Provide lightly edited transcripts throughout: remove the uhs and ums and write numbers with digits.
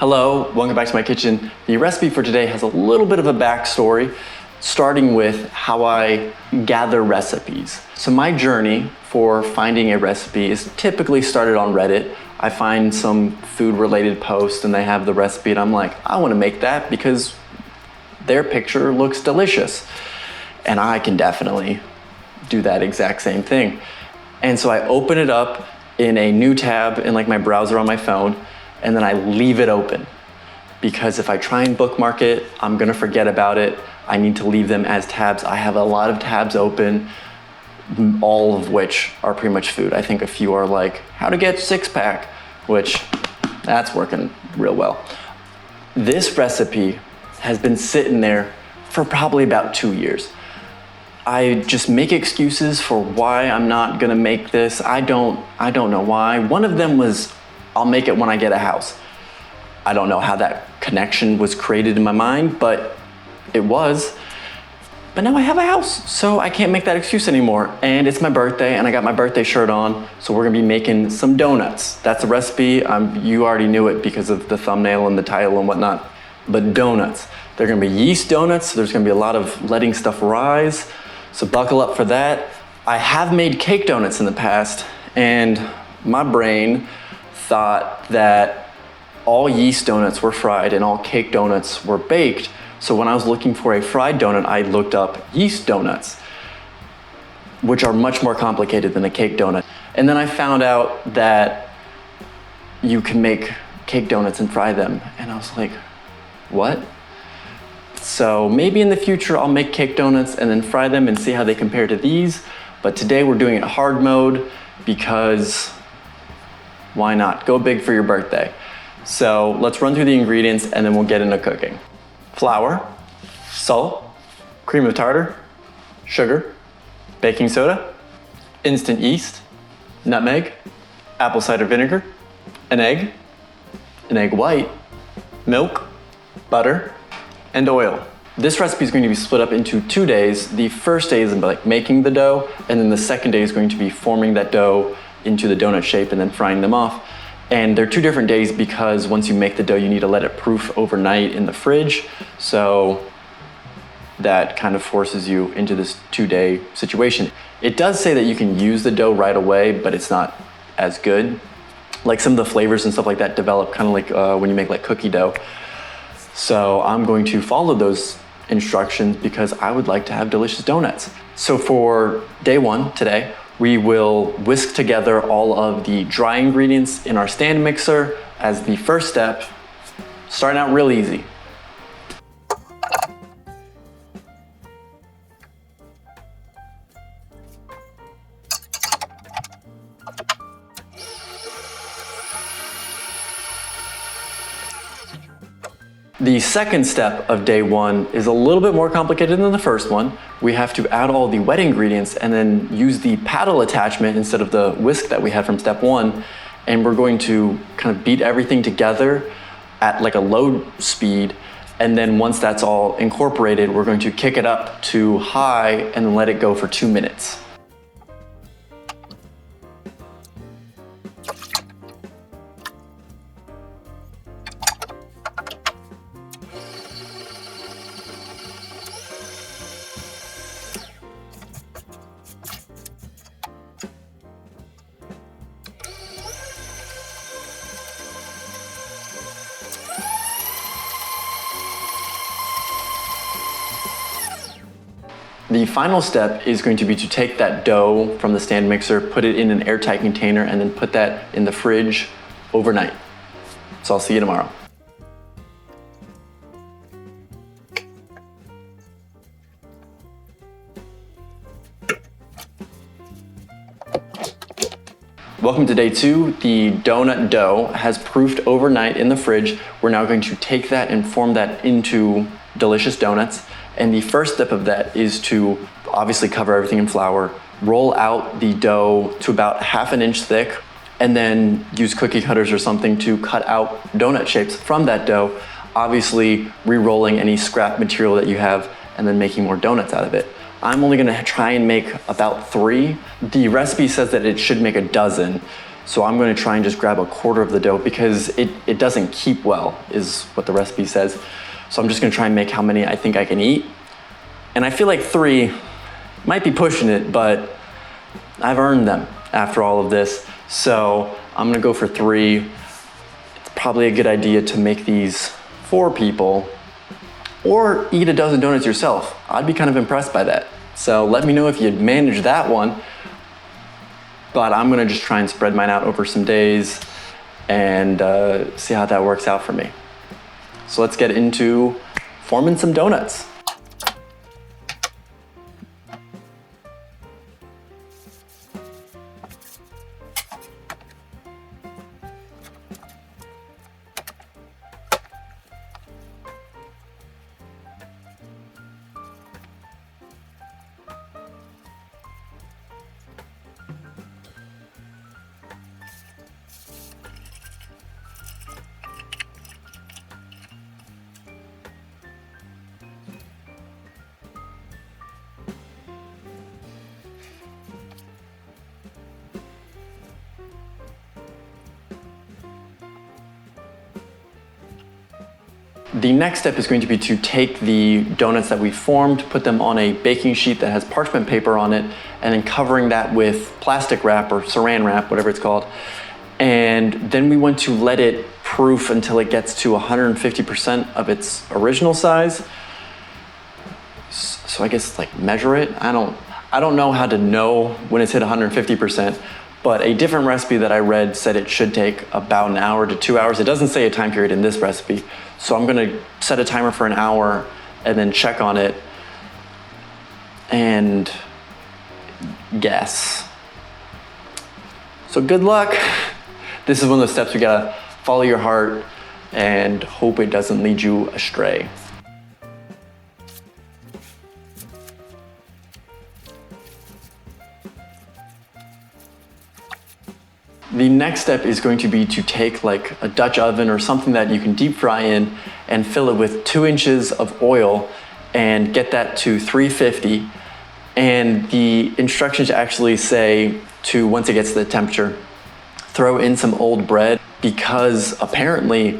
Hello, welcome back to my kitchen. The recipe for today has a little bit of a backstory, starting with how I gather recipes. So my journey for finding a recipe is typically started on Reddit. I find some food-related post and they have the recipe and I'm like, I want to make that because their picture looks delicious. And I can definitely do that exact same thing. And so I open it up in a new tab in like my browser on my phone, and then I leave it open. Because if I try and bookmark it, I'm gonna forget about it. I need to leave them as tabs. I have a lot of tabs open, all of which are pretty much food. I think a few are like how to get six-pack, which that's working real well. This recipe has been sitting there for probably about 2 years. I just make excuses for why I'm not gonna make this. I don't know why. One of them was, I'll make it when I get a house. I don't know how that connection was created in my mind, but it was. But now I have a house, so I can't make that excuse anymore. And it's my birthday, and I got my birthday shirt on, so we're gonna be making some donuts. That's a recipe. You already knew it because of the thumbnail and the title and whatnot. But donuts. They're gonna be yeast donuts, so there's gonna be a lot of letting stuff rise. So buckle up for that. I have made cake donuts in the past, and my brain thought that all yeast donuts were fried and all cake donuts were baked. So when I was looking for a fried donut, I looked up yeast donuts, which are much more complicated than a cake donut. And then I found out that you can make cake donuts and fry them. And I was like, what? So maybe in the future I'll make cake donuts and then fry them and see how they compare to these. But today we're doing it hard mode because why not? Go big for your birthday. So let's run through the ingredients and then we'll get into cooking. Flour, salt, cream of tartar, sugar, baking soda, instant yeast, nutmeg, apple cider vinegar, an egg white, milk, butter, and oil. This recipe is going to be split up into 2 days. The first day is like making the dough, and then the second day is going to be forming that dough into the donut shape and then frying them off. And they're 2 different days because once you make the dough, you need to let it proof overnight in the fridge. So that kind of forces you into this 2-day situation. It does say that you can use the dough right away, but it's not as good. Like some of the flavors and stuff like that develop kind of like when you make like cookie dough. So I'm going to follow those instructions because I would like to have delicious donuts. So for day 1 today, we will whisk together all of the dry ingredients in our stand mixer as the first step, starting out real easy. The second step of day 1 is a little bit more complicated than the first one. We have to add all the wet ingredients and then use the paddle attachment instead of the whisk that we had from step 1. And we're going to kind of beat everything together at like a low speed. And then once that's all incorporated, we're going to kick it up to high and then let it go for 2 minutes. The final step is going to be to take that dough from the stand mixer, put it in an airtight container, and then put that in the fridge overnight. So I'll see you tomorrow. Welcome to day 2. The donut dough has proofed overnight in the fridge. We're now going to take that and form that into delicious donuts. And the first step of that is to obviously cover everything in flour, roll out the dough to about 1/2 inch thick, and then use cookie cutters or something to cut out donut shapes from that dough, obviously re-rolling any scrap material that you have and then making more donuts out of it. I'm only gonna try and make about 3. The recipe says that it should make a dozen. So I'm going to try and just grab a quarter of the dough because it doesn't keep well, is what the recipe says. So I'm just going to try and make how many I think I can eat. And I feel like 3 might be pushing it, but I've earned them after all of this. So I'm going to go for 3. It's probably a good idea to make these for people, or eat a dozen donuts yourself. I'd be kind of impressed by that. So let me know if you'd manage that one. But I'm gonna just try and spread mine out over some days and see how that works out for me. So let's get into forming some donuts. The next step is going to be to take the donuts that we formed, put them on a baking sheet that has parchment paper on it, and then covering that with plastic wrap or saran wrap, whatever it's called. And then we want to let it proof until it gets to 150% of its original size. So I guess like measure it. I don't know how to know when it's hit 150%. But a different recipe that I read said it should take about an hour to 2 hours. It doesn't say a time period in this recipe. So I'm gonna set a timer for an hour and then check on it and guess. So good luck. This is one of those steps we gotta follow your heart and hope it doesn't lead you astray. The next step is going to be to take like a Dutch oven or something that you can deep fry in and fill it with 2 inches of oil and get that to 350. And the instructions actually say to, once it gets to the temperature, throw in some old bread, because apparently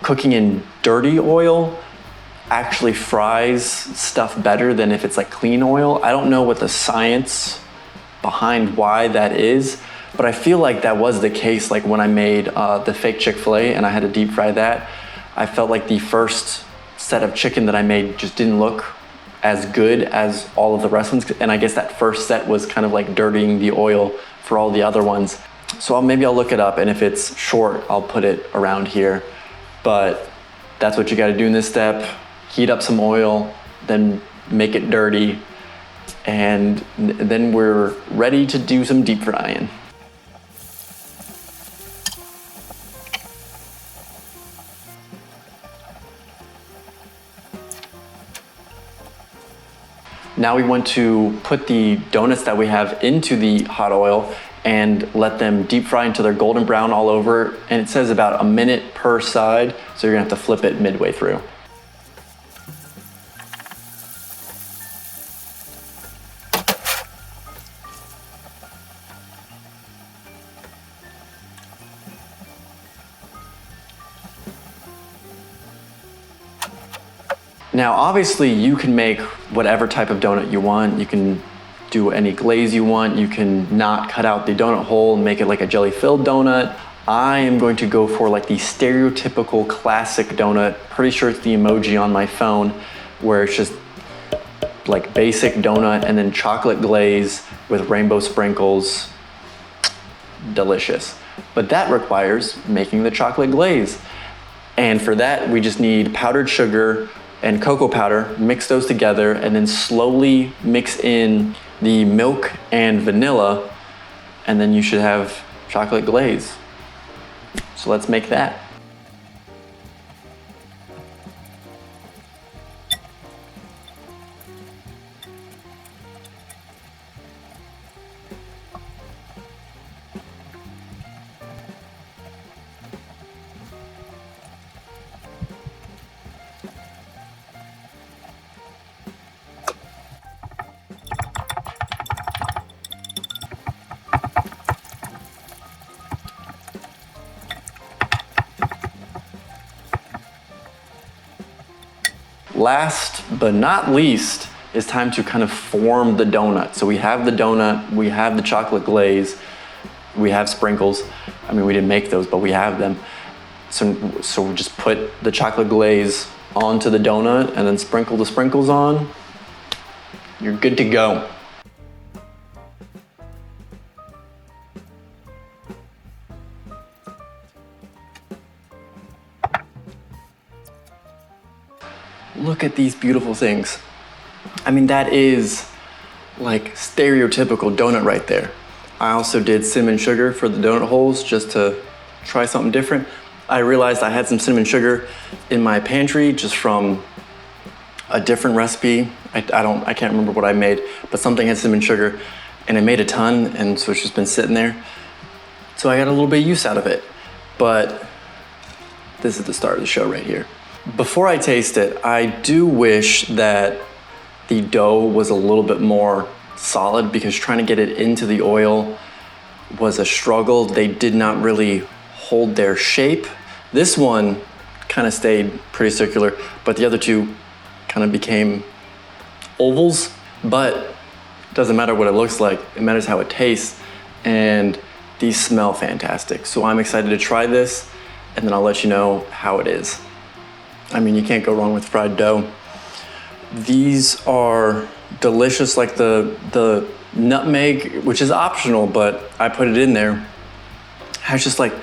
cooking in dirty oil actually fries stuff better than if it's like clean oil. I don't know what the science behind why that is, but I feel like that was the case. Like when I made the fake Chick-fil-A and I had to deep fry that, I felt like the first set of chicken that I made just didn't look as good as all of the rest ones. And I guess that first set was kind of like dirtying the oil for all the other ones. So maybe I'll look it up, and if it's short, I'll put it around here. But that's what you gotta do in this step. Heat up some oil, then make it dirty, and then we're ready to do some deep frying. Now we want to put the donuts that we have into the hot oil and let them deep fry until they're golden brown all over. And it says about a minute per side, so you're gonna have to flip it midway through. Now, obviously, you can make whatever type of donut you want. You can do any glaze you want. You can not cut out the donut hole and make it like a jelly-filled donut. I am going to go for like the stereotypical classic donut. Pretty sure it's the emoji on my phone, where it's just like basic donut and then chocolate glaze with rainbow sprinkles. Delicious. But that requires making the chocolate glaze. And for that, we just need powdered sugar and cocoa powder. Mix those together and then slowly mix in the milk and vanilla, and then you should have chocolate glaze. So let's make that. last but not least, it's time to kind of form the donut. So we have the donut, we have the chocolate glaze, we have sprinkles. I mean, we didn't make those, but we have them. So we just put the chocolate glaze onto the donut and then sprinkle the sprinkles on. You're good to go. Look at these beautiful things. I mean, that is like stereotypical donut right there. I also did cinnamon sugar for the donut holes just to try something different. I realized I had some cinnamon sugar in my pantry just from a different recipe. I can't remember what I made, but something had cinnamon sugar and it made a ton, and so it's just been sitting there. So I got a little bit of use out of it, but this is the start of the show right here. Before I taste it, I do wish that the dough was a little bit more solid, because trying to get it into the oil was a struggle. They did not really hold their shape. This one kind of stayed pretty circular, but the other two kind of became ovals. But it doesn't matter what it looks like, it matters how it tastes, and these smell fantastic. So I'm excited to try this, and then I'll let you know how it is. I mean, you can't go wrong with fried dough. These are delicious, like the nutmeg, which is optional, but I put it in there, has just like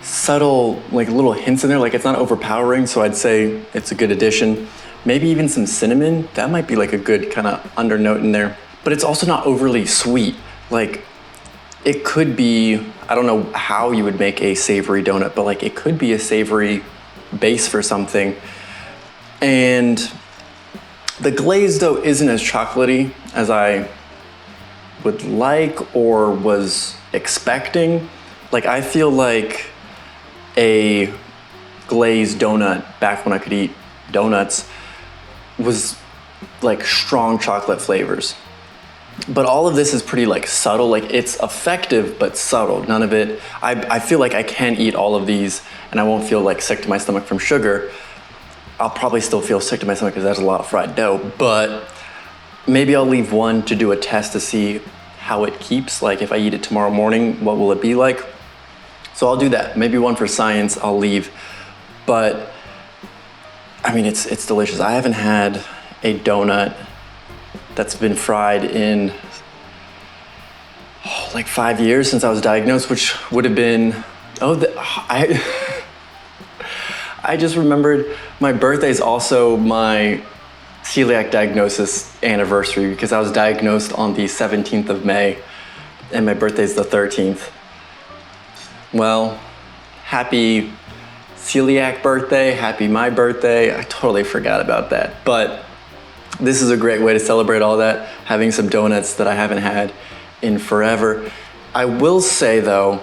subtle, like little hints in there, like it's not overpowering, so I'd say it's a good addition. Maybe even some cinnamon, that might be like a good kind of undernote in there. But it's also not overly sweet. Like, it could be, I don't know how you would make a savory donut, but like it could be a savory base for something. And the glaze though isn't as chocolatey as I would like or was expecting. Like, I feel like a glazed donut back when I could eat donuts was like strong chocolate flavors. But all of this is pretty like subtle, like it's effective but subtle. None of it, I feel like I can eat all of these and I won't feel like sick to my stomach from sugar. I'll probably still feel sick to my stomach because that's a lot of fried dough, but maybe I'll leave one to do a test to see how it keeps. Like, if I eat it tomorrow morning, what will it be like? So I'll do that. Maybe one for science I'll leave. But I mean, it's delicious. I haven't had a donut that's been fried in like 5 years since I was diagnosed, which would have been, I just remembered my birthday is also my celiac diagnosis anniversary, because I was diagnosed on the 17th of May and my birthday is the 13th. Well, happy celiac birthday, happy my birthday. I totally forgot about that. But this is a great way to celebrate all that, having some donuts that I haven't had in forever. I will say though,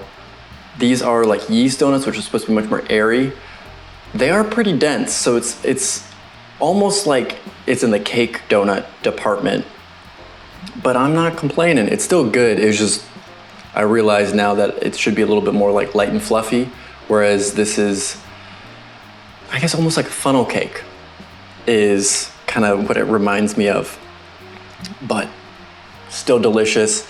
these are like yeast donuts, which are supposed to be much more airy. They are pretty dense, so it's almost like it's in the cake donut department. But I'm not complaining, it's still good. It's just, I realize now that it should be a little bit more like light and fluffy, whereas this is, I guess, almost like a funnel cake is kind of what it reminds me of, but still delicious.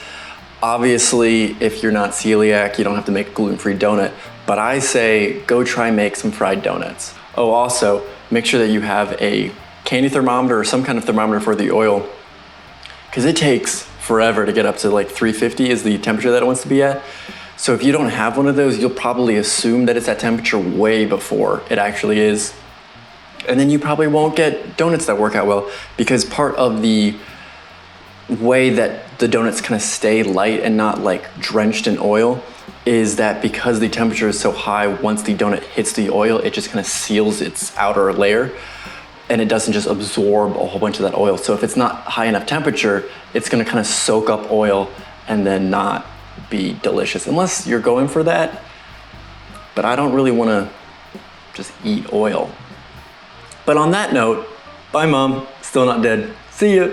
Obviously, if you're not celiac, you don't have to make a gluten-free donut, but I say go try make some fried donuts. Oh, also, make sure that you have a candy thermometer or some kind of thermometer for the oil, because it takes forever to get up to like 350 is the temperature that it wants to be at. So if you don't have one of those, you'll probably assume that it's at temperature way before it actually is. And then you probably won't get donuts that work out well, because part of the way that the donuts kind of stay light and not like drenched in oil is that because the temperature is so high, once the donut hits the oil, it just kind of seals its outer layer and it doesn't just absorb a whole bunch of that oil. So if it's not high enough temperature, it's gonna kind of soak up oil and then not be delicious, unless you're going for that. But I don't really wanna just eat oil. But on that note, bye Mom, still not dead. See ya.